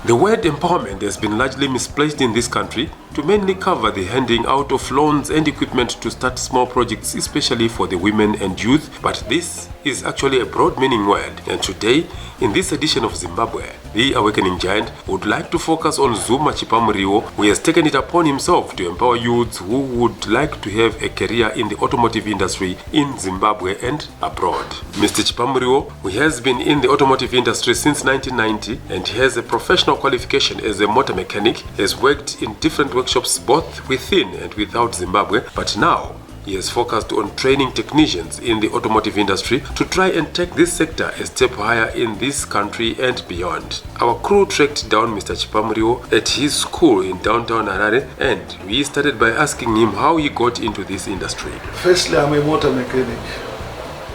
The word empowerment has been largely misplaced in this country to mainly cover the handing out of loans and equipment to start small projects, especially for the women and youth, but this is actually a broad meaning word. And today, in this edition of Zimbabwe, the Awakening Giant would like to focus on Zuma Chipamuriwo, who has taken it upon himself to empower youths who would like to have a career in the automotive industry in Zimbabwe and abroad. Mr. Chipamuriwo, who has been in the automotive industry since 1990 and has a professional qualification as a motor mechanic, has worked in different workshops both within and without Zimbabwe, but now he has focused on training technicians in the automotive industry to try and take this sector a step higher in this country and beyond. Our crew tracked down Mr. Chipamuriwo at his school in downtown Harare, and we started by asking him how he got into this industry. Firstly, I'm a motor mechanic,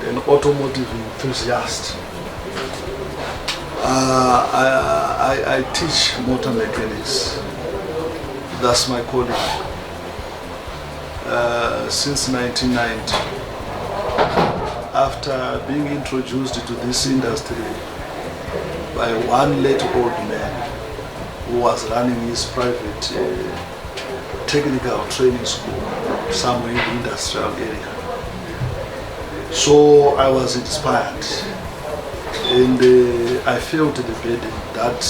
an automotive enthusiast. I teach motor mechanics. That's my calling. Since 1990, after being introduced to this industry by one late old man who was running his private technical training school somewhere in the industrial area. So I was inspired, and I felt the burden that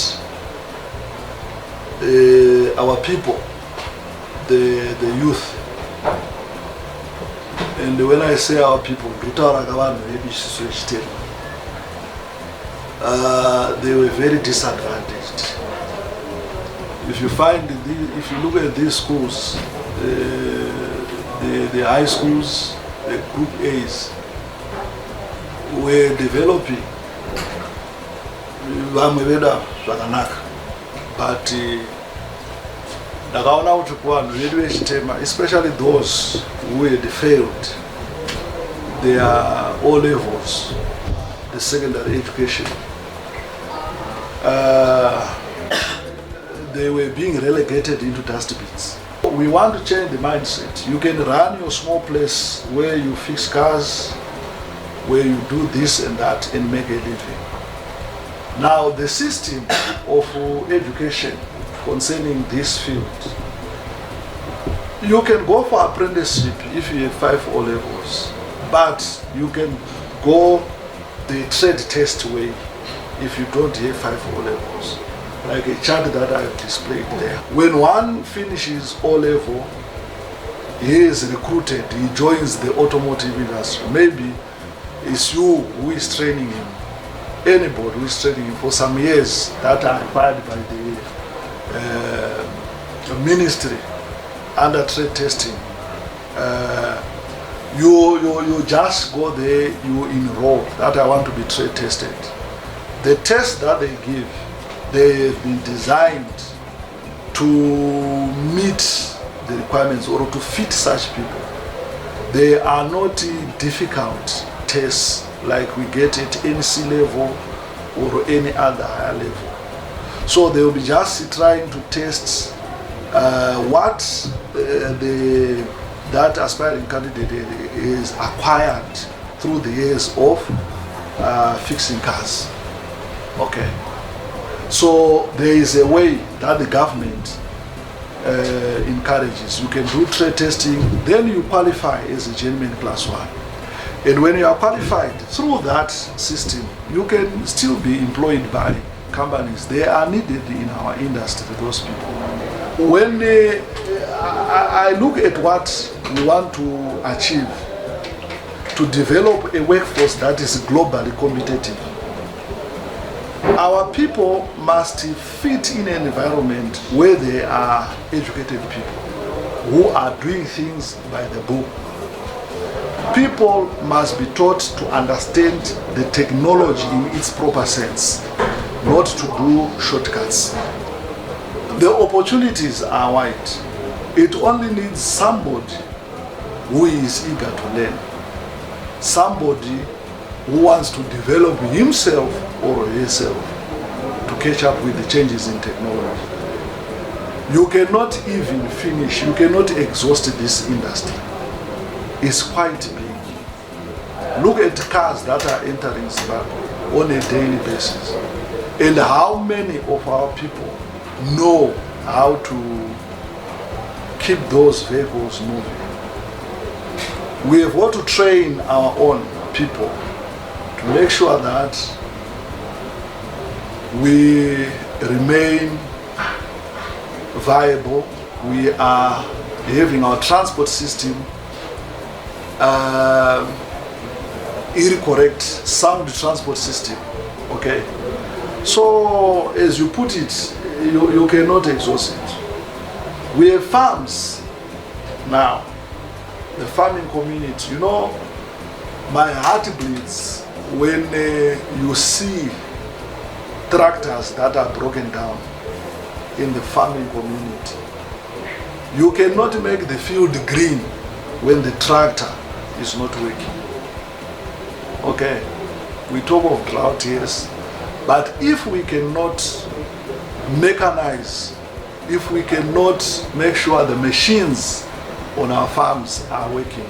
our people, the youth, and when I say our people, they were very disadvantaged. If you look at these schools, the high schools, the group A's, were developing, but especially those who had failed their O levels, the secondary education, they were being relegated into dustbins. We want to change the mindset. You can run your small place where you fix cars, where you do this and that and make a living. Now the system of education concerning this field, you can go for apprenticeship if you have 5 O levels, but you can go the trade test way if you don't have 5 O levels, like a chart that I have displayed there. When one finishes O level, he is recruited, he joins the automotive industry. Maybe it's you who is training him, anybody who is training him for some years that are required by the ministry under trade testing. You just go there, you enroll that I want to be trade tested. The test that they give, they have been designed to meet the requirements or to fit such people. They are not difficult tests like we get at NC level or any other higher level. So they will be just trying to test what that aspiring candidate is acquired through the years of fixing cars. Okay. So there is a way that the government encourages. You can do trade testing, then you qualify as a journeyman class 1. And when you are qualified through that system, you can still be employed by companies. They are needed in our industry, those people. When I look at what we want to achieve, to develop a workforce that is globally competitive, our people must fit in an environment where they are educated people who are doing things by the book. People must be taught to understand the technology in its proper sense, not to do shortcuts. The opportunities are wide. It only needs somebody who is eager to learn, somebody who wants to develop himself or herself to catch up with the changes in technology. You cannot even finish, you cannot exhaust this industry. It's quite big. Look at cars that are entering Zimbabwe on a daily basis. And how many of our people know how to keep those vehicles moving? We have got to train our own people to make sure that we remain viable. We are having our transport system correct, sound transport system. Okay, so as you put it, you cannot exhaust it. We have farms now, the farming community. You know, my heart bleeds when you see tractors that are broken down in the farming community. You cannot make the field green when the tractor is not working. Okay, we talk of drought, yes, but if we cannot mechanize, if we cannot make sure the machines on our farms are working,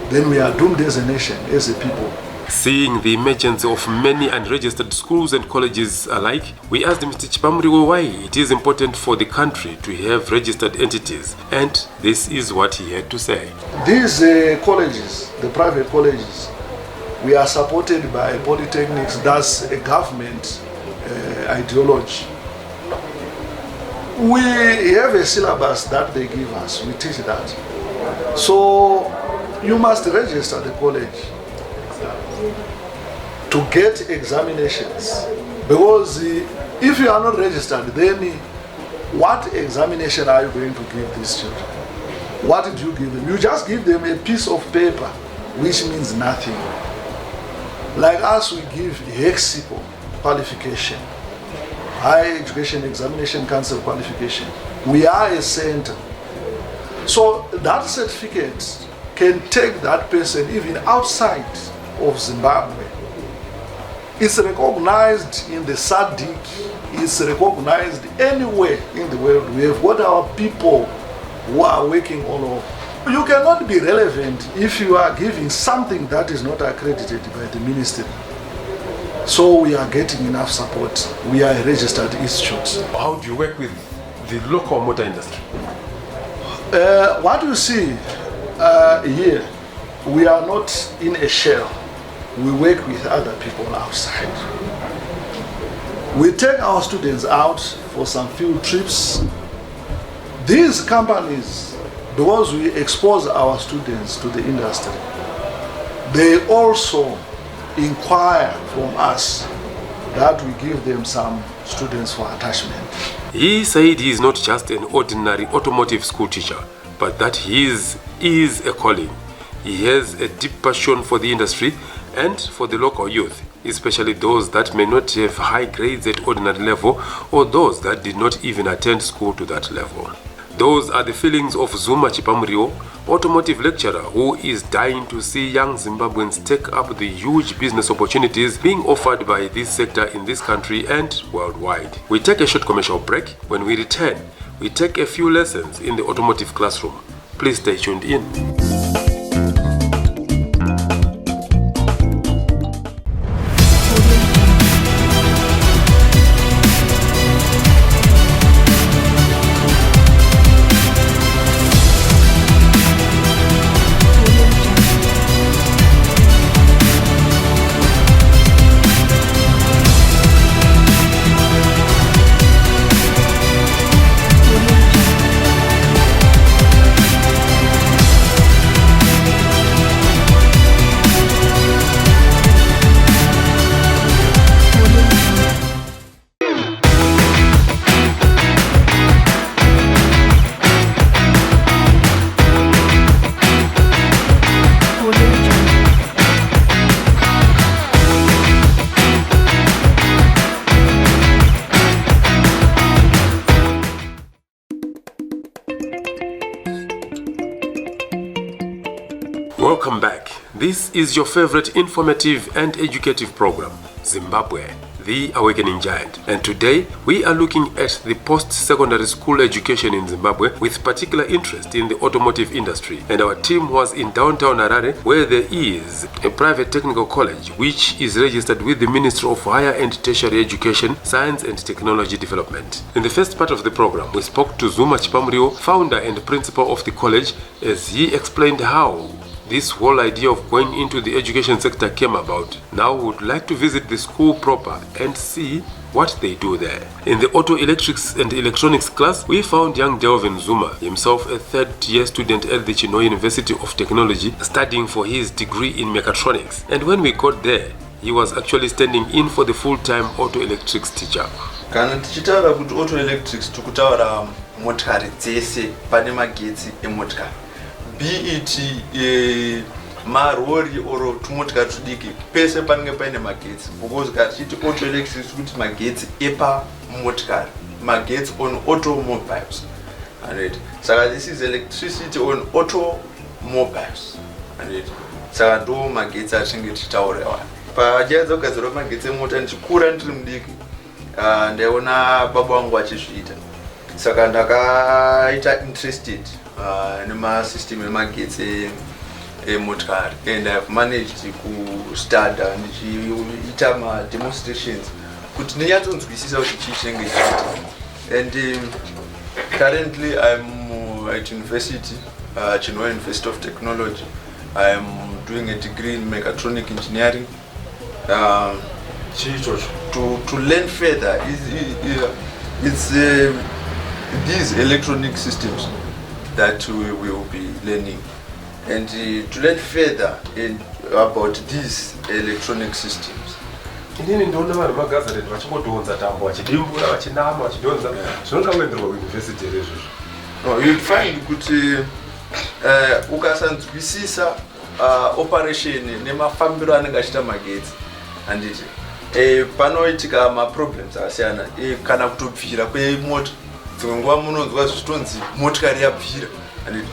then we are doomed as a nation, as a people. Seeing the emergence of many unregistered schools and colleges alike, we asked Mr. Chipamuriwo why it is important for the country to have registered entities, and this is what he had to say. These colleges, the private colleges, we are supported by polytechnics. That's a government ideology. We have a syllabus that they give us, we teach that. So you must register the college to get examinations, because if you are not registered, then what examination are you going to give these children? What did you give them? You just give them a piece of paper which means nothing. Like us, we give HEXICO qualification, Higher Education Examination Council qualification. We are a center, so that certificate can take that person even outside of Zimbabwe. It's recognized in the SADC, it's recognized anywhere in the world. We have got our people who are working all over. You cannot be relevant if you are giving something that is not accredited by the ministry. So we are getting enough support. We are a registered institute. How do you work with the local motor industry? What you see here, we are not in a shell. We work with other people outside. We take our students out for some field trips. These companies, because we expose our students to the industry, they also inquire from us that we give them some students for attachment. He said he is not just an ordinary automotive school teacher, but that his is a calling. He has a deep passion for the industry and for the local youth, especially those that may not have high grades at ordinary level or those that did not even attend school to that level. Those are the feelings of Zuma Chipamuriwo, automotive lecturer who is dying to see young Zimbabweans take up the huge business opportunities being offered by this sector in this country and worldwide. We take a short commercial break. When we return, we take a few lessons in the automotive classroom. Please stay tuned in. Welcome back. This is your favorite informative and educative program, Zimbabwe, the awakening giant. And today, we are looking at the post-secondary school education in Zimbabwe with particular interest in the automotive industry. And our team was in downtown Harare, where there is a private technical college which is registered with the Ministry of Higher and Tertiary Education, Science and Technology Development. In the first part of the program, we spoke to Zuma Chipamrio, founder and principal of the college, as he explained how this whole idea of going into the education sector came about. Now we would like to visit the school proper and see what they do there. In the auto electrics and electronics class, we found young Delvin Zuma, himself a third-year student at the Chino University of Technology, studying for his degree in mechatronics. And when we got there, he was actually standing in for the full-time auto electrics teacher. Kana tichitaura kuti auto electrics tikutaura motikari dzese pane magetsi emotikari, be it marori or tumotikari tudiki pese panenge paine magetsi, because katichiti auto electrics kuti magetsi epa motikari, magetsi on automobiles. And saka this is electricity on automobiles. And saka ndo magetsi achinge tichitaura. Panyaya dzekugadzirwa magetsi emota ndichikura ndiri mudiki, ndaiona baba wangu achizviita, saka ndakaita interested nemasystem emagetsi emotikari, and I've managed to start ndichiita demonstrations kuti ndinyatsonzwisisa kuti chii chinenge chichiitika. And currently I'm at university, Chino University of Technology. I'm doing a degree in mechatronic engineering. To learn further it's these electronic systems that we will be learning, and to learn further about these electronic systems. Inini ndona vanhu magazareti vachingodonza tambo vachidimbura vachinama vachidonza zvinongawenderwa kuuniversity rezvizvo. No, you'll find kuti ukasanzwisisa operation nemafambiro anenge achiita magetsi, handiti panoitika maproblems akasiyana, kana kutobvira kwemota. Dzimwe nguva munonzwa zvichitonzi motikari yabvira, handiti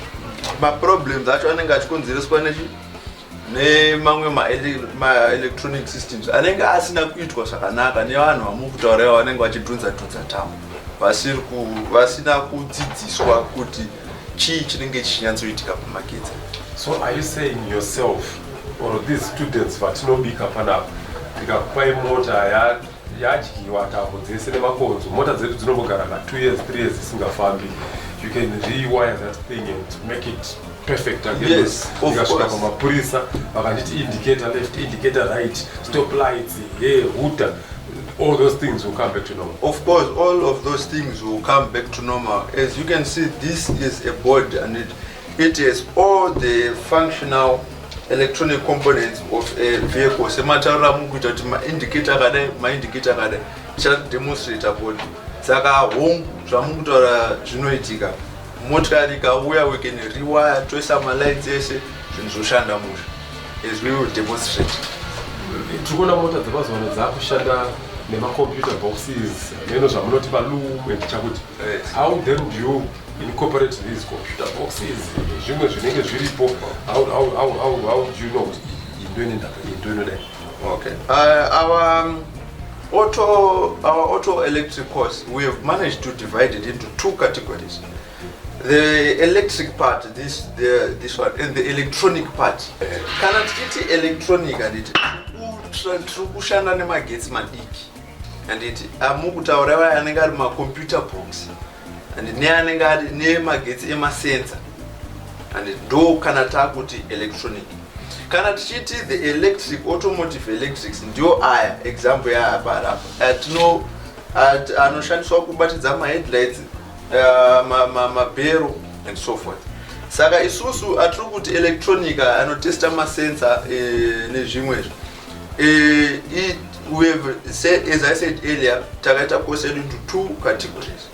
maproblems acho anenge achikonzereswa nemamwe ma-electronic systems anenge asina kuitwa zvakanaka nevanhu vamukutaura vanenge vachidhunza tambo, vasina kudzidziswa kuti chii chinenge chichinyatsoitika pamagetsi. So are you saying yourself or these students vatinobika panapa tikakupai mota yadyiwa tambo dzese nemakonzo, mota dzedu dzinombogara na 2 years 3 years isingafambi, you can rewire that thing and make it perfect again? Yes, of ikasvika course. pamapurisa vakanditi indicator left, indicator right, stop lights, router, all those things will come back to normal. Of course, all of those things will come back to normal. As you can see, this is a board, and it has all the functional electronic components of a vehicle. Semataura mukuita kuti ma-indicator kadai demonstrate board. Saka hongu zvamukutaura zvinoitika. Motikari ikauya, we can rewire, toisa malights ese, zvinozoshanda musha, as we will demonstrate. Tikona mota dzemazuva dzakushanda nema-computer boxes, neno zvamunoti malume chakuti. How then do you incorporate these computer boxes? Zvimwe zvinenge zviripo, how do you know into that? Okay. Our auto electric course, we have managed to divide it into 2 categories. The electric part, this one, and the electronic part. Kana tichiti electronic anditi kushanda nemagetsi madiki, anditi amukutaura vaya anenge ari macomputer box, and neanenge ari nemagetsi emasensa, and ndo kana takuti electronic. Kana tichiti the electric, automotive electrics, ndio aya example yaapara anoshandiswa kubatidza ma-headlights, mabhero and so forth. Saka isusu atiri kuti electronica anotesta masensa nezvimwezvo. We have said, as I said earlier, takaita course into 2 categories.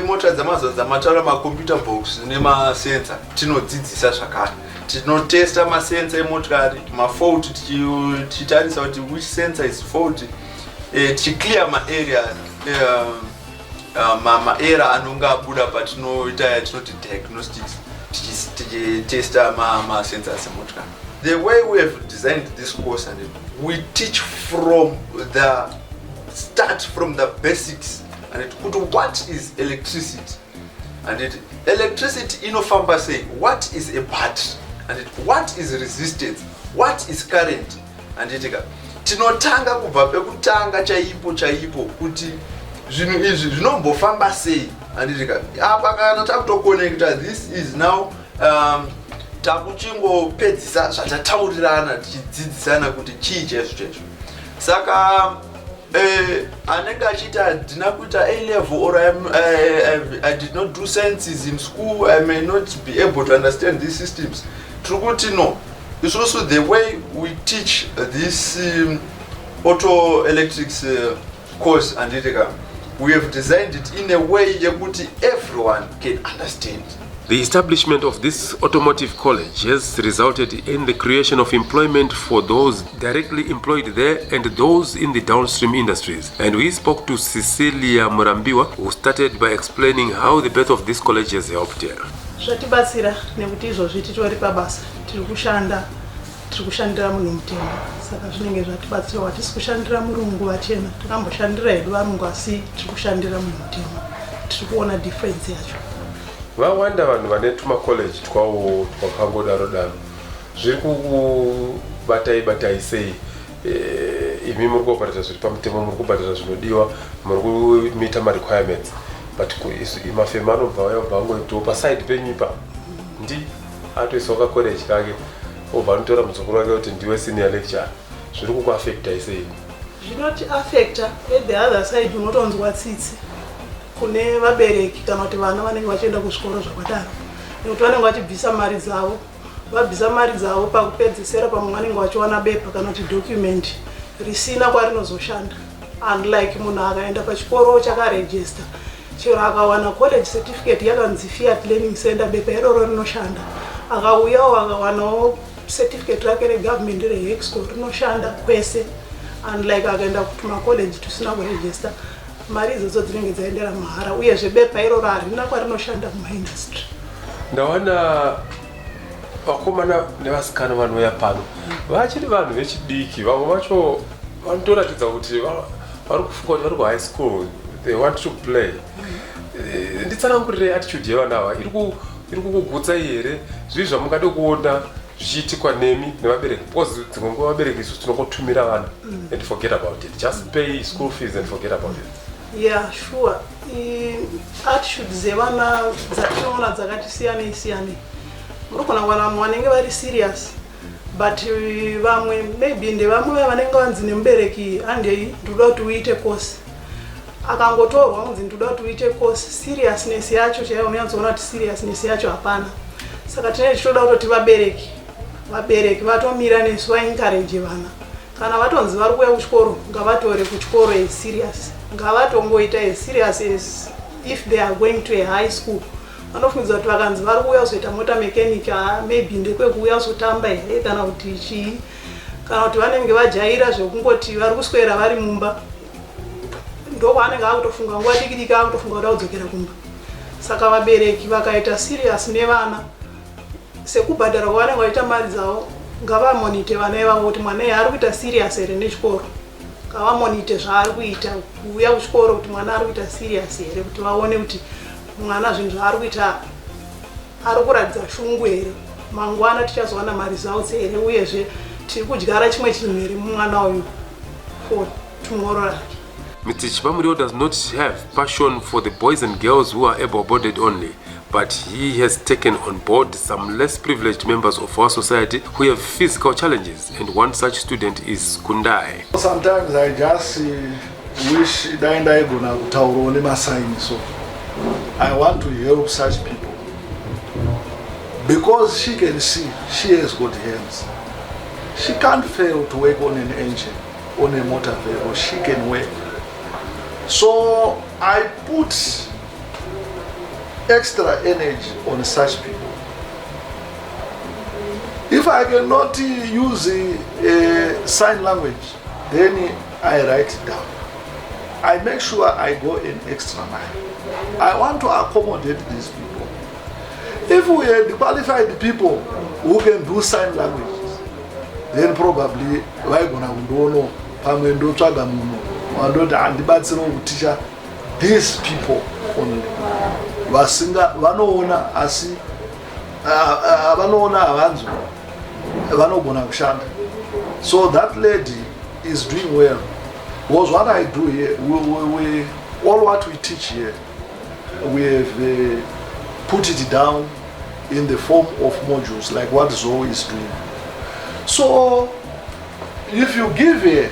Mota dzamazuva dzamataura ma-computer box nemasensa tinodzidzisa zvakare. Tinotesta masensa emotikari, mafault, tichitarisa kuti which sensor is faulty, tichiclear ma-areas, ma-error anonge abuda patinoita yatinoti diagnostics, tichitesta ma-sensors emotikari. the way we have designed this course, and we teach from the start, from the basics, and what is electricity, and electricity inofamba say what is a battery, and what is resistance, what is current, and tinotanga kubva pekutanga chaipo kuti zvinhu izvi zvinombofamba sei, and apa kana takutoconnecta, this is now takuchingopedzisa zvatataurirana tichidzidzisana kuti chii checho. Saka anenge achiti handina kuita A level, or I did not do sciences in school, I may not be able to understand these systems. Tiri kuti no, it's also the way we teach this auto electrics course, and we have designed it in a way yekuti everyone can understand. The establishment of this automotive college has resulted in the creation of employment for those directly employed there and those in the downstream industries. And we spoke to Cecilia Murambiwa, who started by explaining how the birth of this college has helped her. Zvatibatsira nekuti izvozvi titori pabasa tiri kushandira munhu mutema, saka zvinenge zvatibatsira. Hatisi kushandira murungu vachena, takamboshandira hedu varungu, asi tiri kushandira munhu mutema. Tiri kuona difference yacho. Vawanda vanhu vane tumakoleji twawo twakangodaro zviri kubatai sei. Imi muri kubhadhara zviri pamutemo, muri kubhadhara zvinodiwa, muri kumita ma-requirements, but mafema anobva vangoitawo paside penyu ipa ndi atoisa kakoleji kake obva anotora mudzukuru wake kuti ndiwe senior lecturer. Zviri kukuafecta sei? Zvinoti affecta at the other side, unotonzwa tsitsi kune vabereki kana kuti vana vanenge vachienda kuzvikoro zvakadaro, nekuti vanenge vachibvisa mari dzavo, vabvisa mari dzavo pakupedzisira pamwe vanenge vachiwana bepa kana kuti document risina kwarinozoshanda. Unlike munhu akaenda pachikoro chakaregister, chero akawana college certificate yakanzi FIAT Learning Center, bepa iroro rinoshanda. Akauyawo akawanawo certificate rake regovernment reHexco rinoshanda kwese. Unlike akaenda kutuma college tusina kuregister, mari idzodzo dzinenge dzaendera mahara, uyezve bepa iroro harina kwarinoshanda mumaindustry. Ndawana vakomana nevasikana vanouya pano vachiri vanhu vechidiki, vamwe vacho vanotoratidza kuti vari kufunga kuti vari kuhigh school, they want to play. Nditsanangurire attitude yevana ava iri kukugutsai here? Zviri zvamungade kuona zvichiitikwa nemi nevabereki? Because dzimwe nguva vabereki isu tinongotumira vana and forget about it, just pay school fees and forget about it. Yeah, sure. Attitude dzevana dzatinoona dzakatisiyana. Murikona kuwana vanenge vari serious, but vamwe maybe ndevamwe vanenge vanzi nemubereki handei ndoda kuti uite course, akangotorwa munzi ndoda kuti uite course, seriousness yacho chaiyo unyanzoona kuti seriousness yacho hapana. Saka tinenge tichitoda kutoti vabereki vatomira nesu vaencourage vana. Kana vatonzi vari kuuya kuchikoro, ngavatore kuchikoro as serious, ngavatongoita as serious as if they are going to a high school. Vanofungidzwa kuti vakanzi vari kuuya kuzoita mota mechanic, maybe ndekwekuuya kuzotamba here kana kuti chii, kana kuti vanenge vajaira zvekungoti vari kuswera vari mumba, ndokwaanenge akutofunga nguva diki akutofunga kuti akudzokera kumba. Saka vabereki vakaita serious nevana, sekubhadhara kwavanenge vachiita mari dzavo, ngavamonite vana ivavo kuti mwana iye ari kuita serious here nechikoro. Ngavamonite zvaari kuita kuuya kuchikoro, kuti mwana ari kuita serious here, kuti vaone kuti mwana zvinhu zvaari kuita ari kuratidza shungu here, mangwana tichazowana mari results here, uyezve tiri kudyara chimwe chinhu here mumwana uyu for tomorrow rake. Mr. Chipamuriwo does not have passion for the boys and girls who are able-bodied only, but he has taken on board some less privileged members of our society who have physical challenges, and one such student is Kundai. Sometimes I just wish ndaigona kutaurawo nemasaini, so I want to help such people, because she can see, she has got hands. She can't fail to work on an engine, on a motor vehicle, she can work. So I put extra energy on such people. If I cannot use sign language, then I write it down. I make sure I go an extra mile. I want to accommodate these people. If we had qualified people who can do sign languages, then probably vaigona kundono pamwe ndotsvaga munhu wandoti handibatsirawo kuticha these people only vanoona asi vanoona havanzwi vanogona kushanda. So that lady is doing well. Because what I do here, we all what we teach here, we have put it down in the form of modules, like what Zoe is doing. So if you give her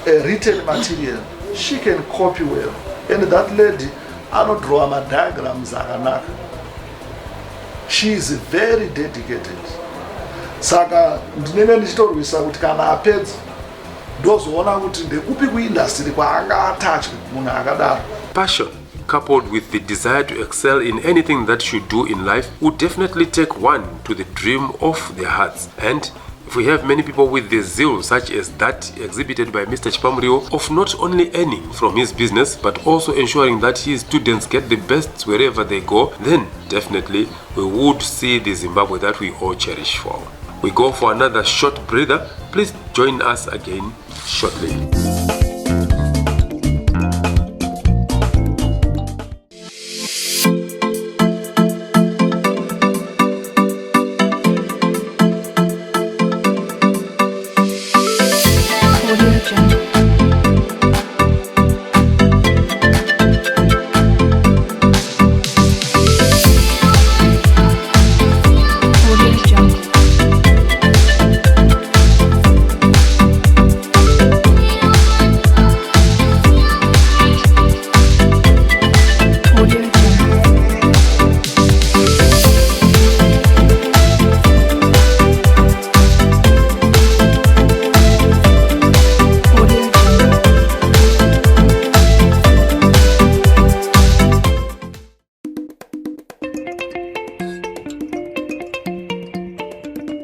a written material, she can copy well. And that lady, I don't draw my diagrams. She is very dedicated. Saka ndinenge ndichitorwisa kuti kana apedza ndozoona kuti ndekupi kuindustry kwaangatouch munhu akadaro. Passion coupled with the desire to excel in anything that you do in life would definitely take one to the dream of their hearts. And if we have many people with the zeal such as that exhibited by Mr. Chipamrio of not only earning from his business but also ensuring that his students get the best wherever they go, then definitely we would see the Zimbabwe that we all cherish for. We go for another short breather. Please join us again shortly.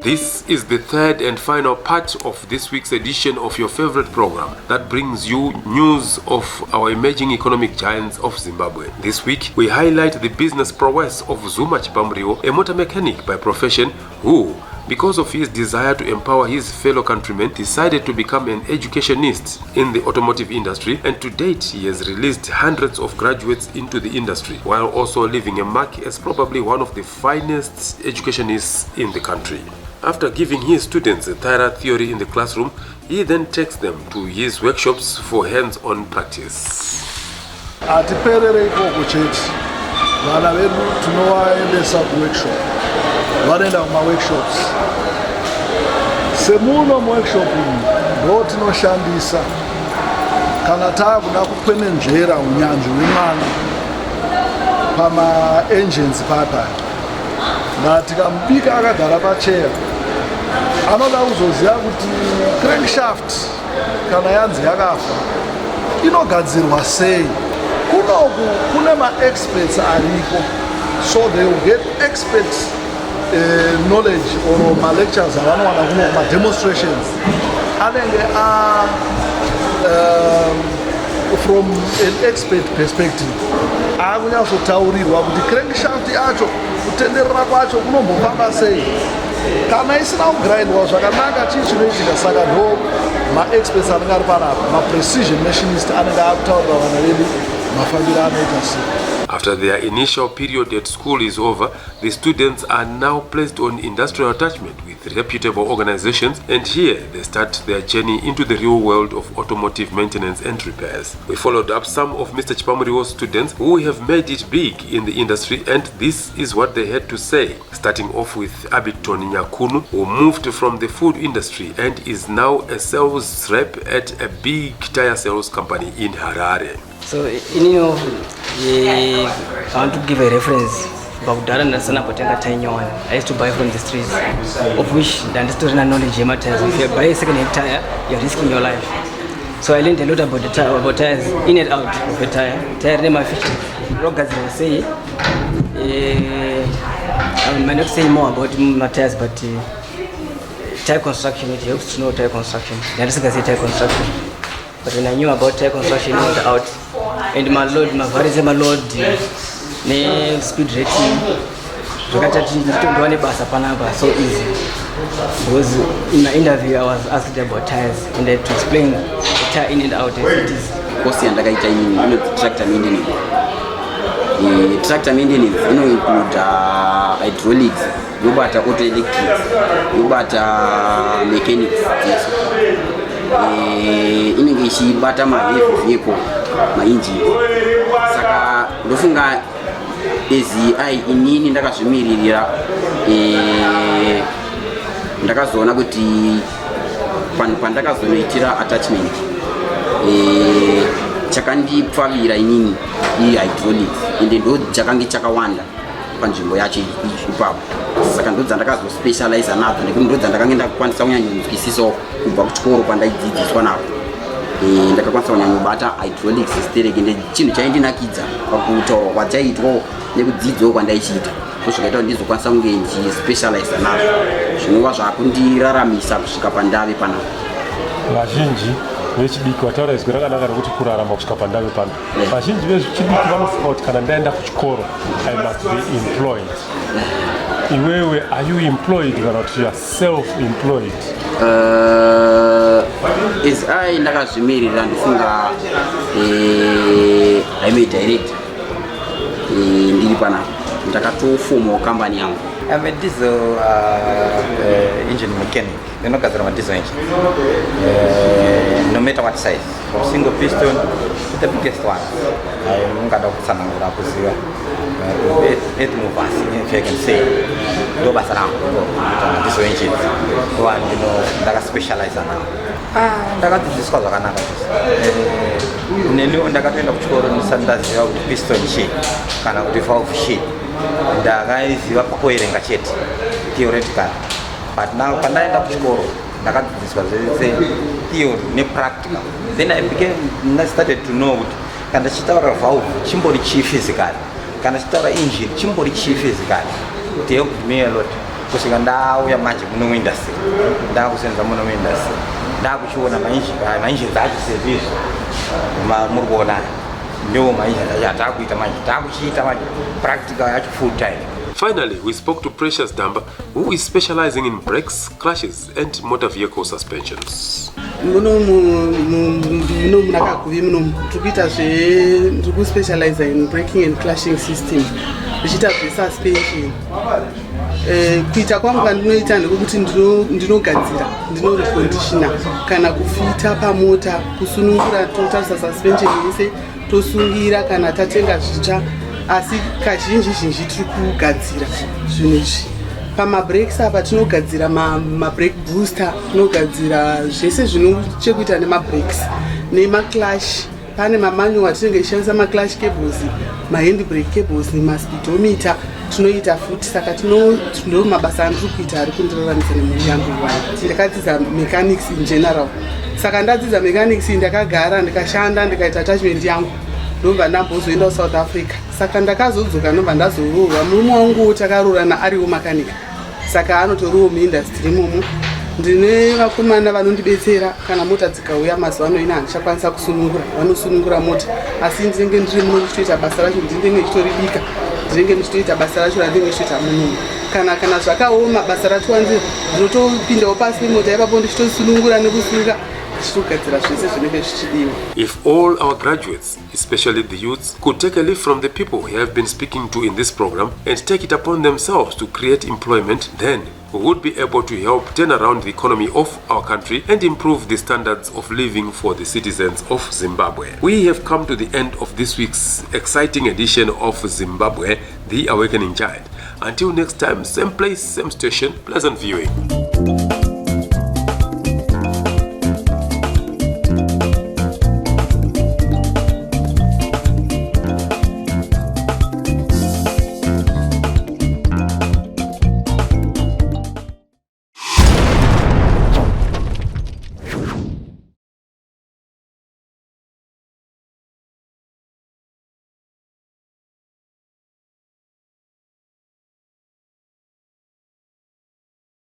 This is the third and final part of this week's edition of your favorite program that brings you news of our emerging economic giants of Zimbabwe. This week, we highlight the business prowess of Zuma Chipamrio, a motor mechanic by profession who, because of his desire to empower his fellow countrymen, decided to become an educationist in the automotive industry, and to date he has released hundreds of graduates into the industry, while also leaving a mark as probably one of the finest educationists in the country. After giving his students a thorough theory in the classroom, he then takes them to his workshops for hands-on practice. Atiperere ikoko chete vana vedu tinovaendesa kuworkshop, vanoenda kumaworkshops. Semuno muworkshop ndo tinoshandisa kana taakuda kukwenenzvera unyanzvi hwemwana pamaengines papa, na tikamubika akagara pacheya anoda kuzoziva kuti crankshaft kana yanzi yakafa inogadzirwa sei. Kunoku kune ma-experts ariko, so they will get expert knowledge or ma-lectures avanowana kuno ma-demonstrations anenge from an expert perspective. Akunyazotaurirwa kuti crankshaft yacho kutenderera kwacho kunombofamba sei, kana isina kugirindwa zvakanaka chii chinoitika. Saka ndo ma-experts anenge ari panapa, ma-precision machinist anenge akutaurira vana vedu mafambiro anoita sei. After their initial period at school is over, the students are now placed on industrial attachment with reputable organizations, and here they start their journey into the real world of automotive maintenance and repairs. We followed up some of Mr. Chipamrio's students who have made it big in the industry, and this is what they had to say, starting off with Abiton Nyakunu, who moved from the food industry and is now a sales rep at a big tire sales company in Harare. So, I want to give a reference about Dara Nasana Potenga Tanyon. I used to buy from the streets, of which the understood knowledge matters. If you buy a second-hand tire, you're risking your life. So I learned a lot about the tire, about tires in and out of the tire. Tire name efficient. Rockers will say, I might not say more about my tires, but tire construction, it helps to know tire construction. The other say tire construction. But when I knew about tire construction in and out, and my load, my various load, speed rating, so easy. Because in my interview I was asked about tires and I had to explain the tire in and out as it is. Course yandakaita inini tractor maintenance. Tractor maintenance include hydraulics, yobata auto electrics, yobata mechanics. Inenge ichibata ma-heavy vehicle, ma-engine. Saka ndofunga ezi inini ndakazvimiririra ndakazoona kuti pandakazonoitira attachment chakandipfavira inini hydraulics ende ndo chakange chakawanda panzvimbo yacho ipapo. Saka ndo dzandakazospecialize nadzo nekuti ndo dzandakange ndakukwanisa kunyanyonzwisisawo kubva kuchikoro kwandaidzidziswa napo. Ndakakwanisa kunyanyobata hydraulics stereke ende chinhu chaindinakidza pakutaurwa kwachaitwawo nekudzidzwawo kwandaichiita zvikaita kuti ndizokwanisa kunge ndichispecialize nazvo zvinova zvakundiraramisa kusvika pandave panapa. Vazhinji vechidiki vataura izwi rakanaka rekuti kurarama kusvika pandave pano. Vazhinji vechidiki vanofunga kuti kana ndaenda kuchikoro I must be employed. Iwewe, are you employed kana kuti you are self-employed? As I ndakazvimirira ndofunga I'm a director. Ndiri panapa ndakatofomawo company yangu. I'm a diesel engine mechanic. Ndinogadzira ma-diesel engine. No matter what size, from single piston to the biggest one. Ungada kutsanangura kuziva. 8 movers, if I can say. Ndo basa rangu diesel engines. One, ndaka-specialize now. Ndakadzidziswa zvakanaka. Neniwo ndakatoenda kuchikoro ndisandaziva kuti piston chii kana kuti valve chii. Ndakaiziva pakuerenga chete theoretical, but now pandaenda kuchikoro ndakadzidziswa zvese theory nepractical. Then I started to know kuti kana ndichitaura valve chimbori chii physical, kana ndichitaura engine chimbori chii physical. It helped me a lot kusvika ndauya manje muno muindustry, ndakusenza muno muindustry, ndakuchiona maengines acho sevizvo muri kuona ndo maengines acho atakuita manje, takuchiita manje practical yacho full time. Finally, we spoke to Precious Damba, who is specializing in brakes, clashes, and motor vehicle suspensions. Specialize in braking and clashing system. Suspension. Kuita kwangu ndinoita ndikuti ndinogadzira, ndinoreconditioner kana kufita pamota, kusunungura totarisa suspension yese tosungira kana tatenga zvitsva. Asi kazhinji tiri kugadzira zvinhu izvi. Pamabrakes apa tinogadzira mabrake booster, tinogadzira zvese zvinochekuita nemabrakes nemaclash. Pane mamanyu atinenge tichishandisa maclash cables, mahandbrake cables nemaspeedometer tinoita futi. Saka ndo mabasa andiri kuita ari kundiraramisa nemhuri yangu iwayo. Ndakadzidza mechanics in general. Saka ndadzidza mechanics ndakagara ndikashanda ndikaita attachment yangu ndobva ndambozoenda kuSouth Africa. Saka ndakazodzoka ndobva ndazoroorwa. Murume wangu takarorana ariwo makanika, saka anotoriwo muindustry imomo. Ndine vakomana vanondibetsera kana mota dzikauya mazuva ano ina handichakwanisa kusunungura, vanosunungura mota. Asi ndinenge ndiri muno ndichitoita basa racho, ndinenge ndichitoribika, ndinenge ndichitoita basa racho randinenge ndichitoita muno. Kana zvakaoma basa ratiwanzira ndinotopindawo pasi pemota ipapo ndichitosunungura nekusunga. If all our graduates, especially the youths, could take a leaf from the people we have been speaking to in this program and take it upon themselves to create employment, then we would be able to help turn around the economy of our country and improve the standards of living for the citizens of Zimbabwe. We have come to the end of this week's exciting edition of Zimbabwe, The Awakening Giant. Until next time, same place, same station, pleasant viewing.